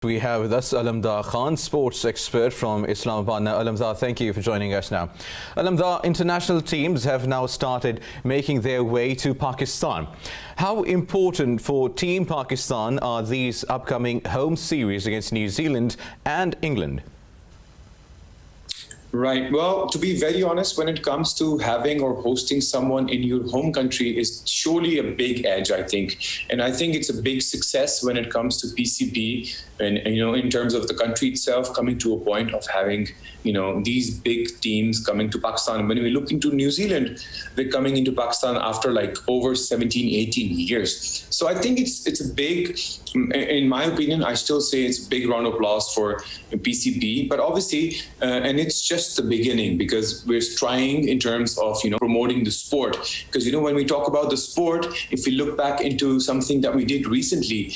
We have with us Alamdar Khan, sports expert from Islamabad. Now, Alamdar, thank you for joining us now. Alamdar, international teams have now started making their way to Pakistan. How important for Team Pakistan are these upcoming home series against New Zealand and England? Right. Well, to be very honest, when it comes to having or hosting someone in your home country is surely a big edge, I think. And I think it's a big success when it comes to PCB and, in terms of the country itself coming to a point of having, these big teams coming to Pakistan. When we look into New Zealand, they're coming into Pakistan after like over 17, 18 years. So I think it's a big, in my opinion, I still say it's a big round of applause for PCB. But obviously, and it's just the beginning because we're trying in terms of, promoting the sport. Because, when we talk about the sport, if we look back into something that we did recently,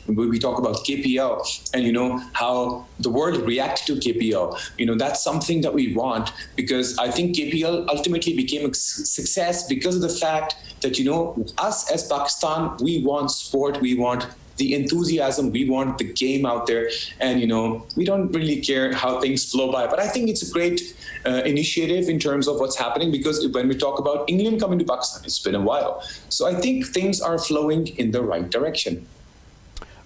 we talk about KPL and, how the world reacted to KPL, that's something that we want because I think KPL ultimately became a success because of the fact that, us as Pakistan, we want sport, we want the enthusiasm, we want the game out there, and we don't really care how things flow by. But I think it's a great initiative in terms of what's happening because when we talk about England coming to Pakistan, it's been a while. So I think things are flowing in the right direction.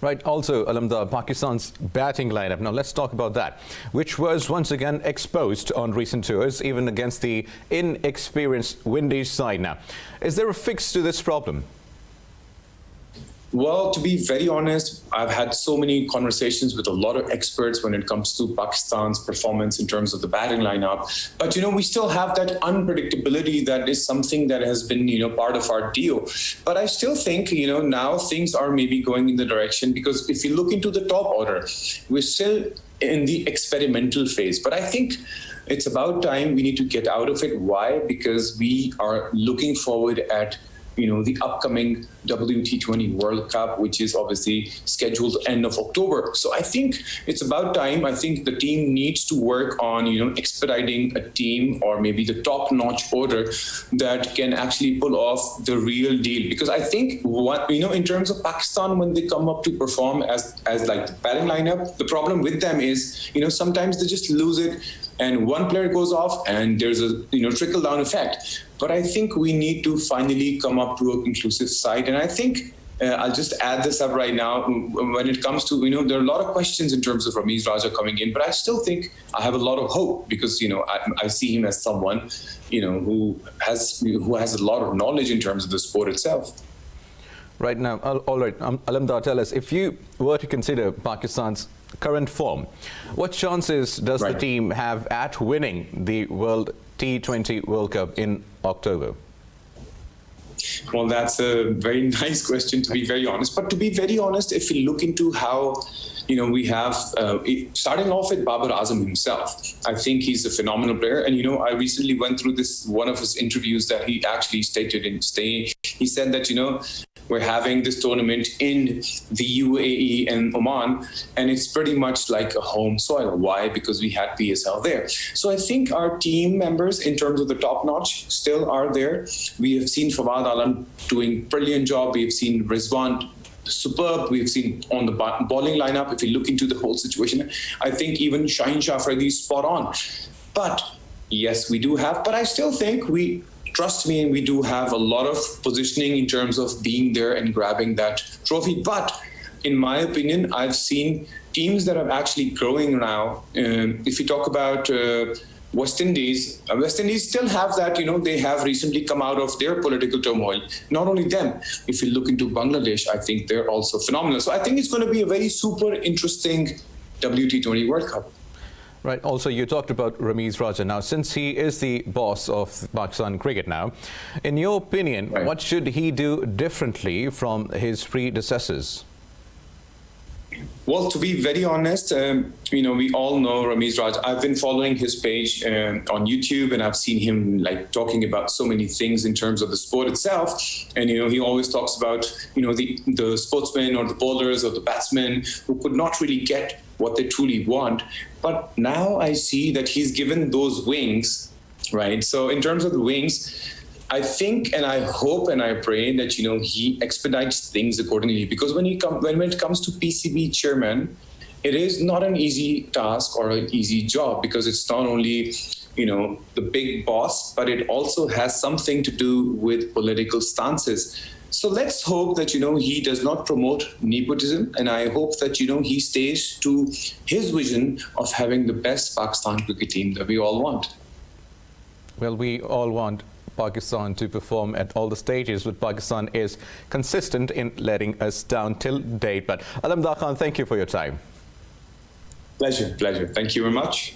Right. Also, Alamdar, Pakistan's batting lineup. Now, let's talk about that, which was once again exposed on recent tours, even against the inexperienced Windies side. Now, is there a fix to this problem? Well, to be very honest, I've had so many conversations with a lot of experts when it comes to Pakistan's performance in terms of the batting lineup. But, we still have that unpredictability that is something that has been, part of our deal. But I still think, now things are maybe going in the direction because if you look into the top order, we're still in the experimental phase. But I think it's about time we need to get out of it. Why? Because we are looking forward at the upcoming T20 World Cup, which is obviously scheduled end of October. So I think it's about time. I think the team needs to work on, expediting a team or maybe the top-notch order that can actually pull off the real deal. Because I think in terms of Pakistan, when they come up to perform as like the batting lineup, the problem with them is, sometimes they just lose it and one player goes off and there's a, trickle-down effect. But I think we need to finally come up to a conclusive side. And I think I'll just add this up right now. When it comes to, there are a lot of questions in terms of Ramiz Raja coming in, but I still think I have a lot of hope because, I see him as someone, who has a lot of knowledge in terms of the sport itself. Right now, all right, Alamdar, tell us, if you were to consider Pakistan's current form, what chances does the team have at winning the T20 World Cup in October? Well, that's a very nice question, to be very honest. But to be very honest, if we look into how, we have, starting off with Babar Azam himself, I think he's a phenomenal player. And, I recently went through one of his interviews that he actually stated he said that, we're having this tournament in the UAE and Oman, and it's pretty much like a home soil. Why? Because we had PSL there. So I think our team members, in terms of the top notch, still are there. We have seen Fawad Alam doing brilliant job. We've seen Rizwan superb. We've seen on the bowling lineup, if we look into the whole situation, I think even Shaheen Shah Afridi is spot on. But yes, we do have, but I still think trust me, and we do have a lot of positioning in terms of being there and grabbing that trophy. But in my opinion, I've seen teams that are actually growing now. If you talk about West Indies still have that, they have recently come out of their political turmoil. Not only them, if you look into Bangladesh, I think they're also phenomenal. So I think it's going to be a very super interesting T20 World Cup. Right. Also, you talked about Ramiz Raja. Now, since he is the boss of Pakistan cricket now, in your opinion, what should he do differently from his predecessors? Well, to be very honest, we all know Ramiz Raja. I've been following his page on YouTube, and I've seen him talking about so many things in terms of the sport itself. And he always talks about the sportsmen or the bowlers or the batsmen who could not really get what they truly want. But now I see that he's given those wings, right? So in terms of the wings, I think and I hope and I pray that, he expedites things accordingly. Because when it comes to PCB chairman, it is not an easy task or an easy job, because it's not only the big boss, but it also has something to do with political stances. So let's hope that he does not promote nepotism, and I hope that he stays to his vision of having the best Pakistan cricket team that we all want. Well, we all want Pakistan to perform at all the stages, but Pakistan is consistent in letting us down till date. But Alamdar Khan, thank you for your time. Pleasure. Thank you very much.